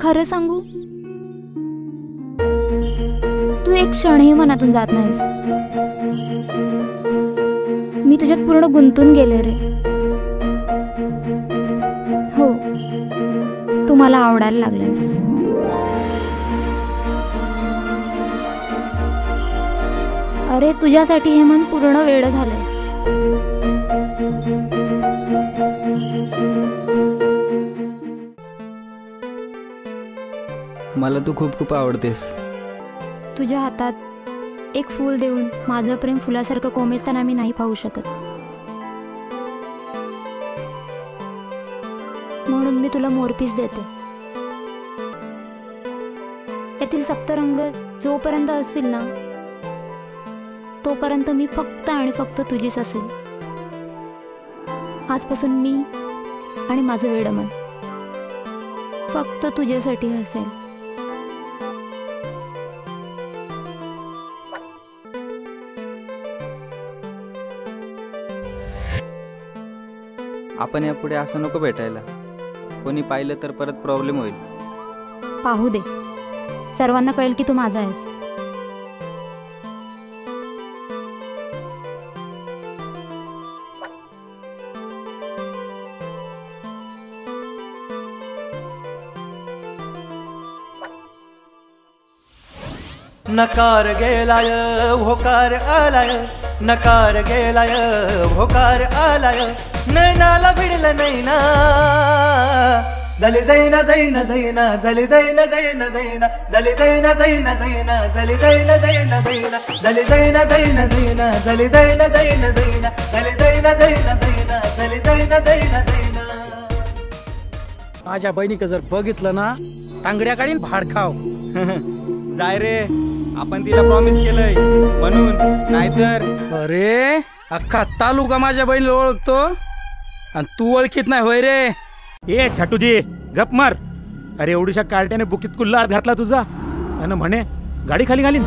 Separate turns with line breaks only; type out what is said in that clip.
खरं सांगू, तू एक क्षणही मनातून जात नाहीस. मी तुझ्यात पूर्ण गुंतून गेले रे. हो, तू मला आवडायला लागलायस. अरे तुझ्यासाठी हे मन पूर्ण वेड झालंय.
मला तू खूप खूप आवडतेस.
तुझ्या हातात एक फूल देऊन माझं प्रेम फुलासारखं कोमेजताना मी नाही पाहू शकत. म्हणून मी तुला मोरपीस देते. यातील सप्तरंग जोपर्यंत असतील ना, तोपर्यंत मी फक्त आणि फक्त तुझीच असेल. आजपासून मी आणि माझं वेडमन फक्त तुझ्यासाठी असेल.
आपण यापुढे असं नको भेटायला. कोणी पाहिलं तर परत प्रॉब्लेम होईल.
पाहू दे, सर्वांना कळेल की तू माझा आहेस.
नकार गेलाय होकार आलाय, नकार गेलाय होकार आलाय. नैनाला भिडलं नैना, झाली दैना दैना दैना, झाली दैना दैना दैना, झाली दैना दैना दैना, झाली दैना दैना दैना, झाली दैना दैना दैना, झाली दैना दैना दैना, झाली दैना दैना दैना, झाली दैना दैना दैना.
माझ्या बहिणीक जर बघितलं ना, तांगड्या काढीन भाडखाव.
जाय रे, आपण तिला प्रॉमिस केलंय म्हणून, नाहीतर.
अरे अख्खा तालुका माझ्या बहिणीला ओळखतो आणि तू ओळखीत नाही होय रे.
ए छाटूजी गप मार. अरे एवढीशा कार्ट्याने बुकीत कुल्ला घातला तुझा आणि म्हणे गाडी खाली घालीन.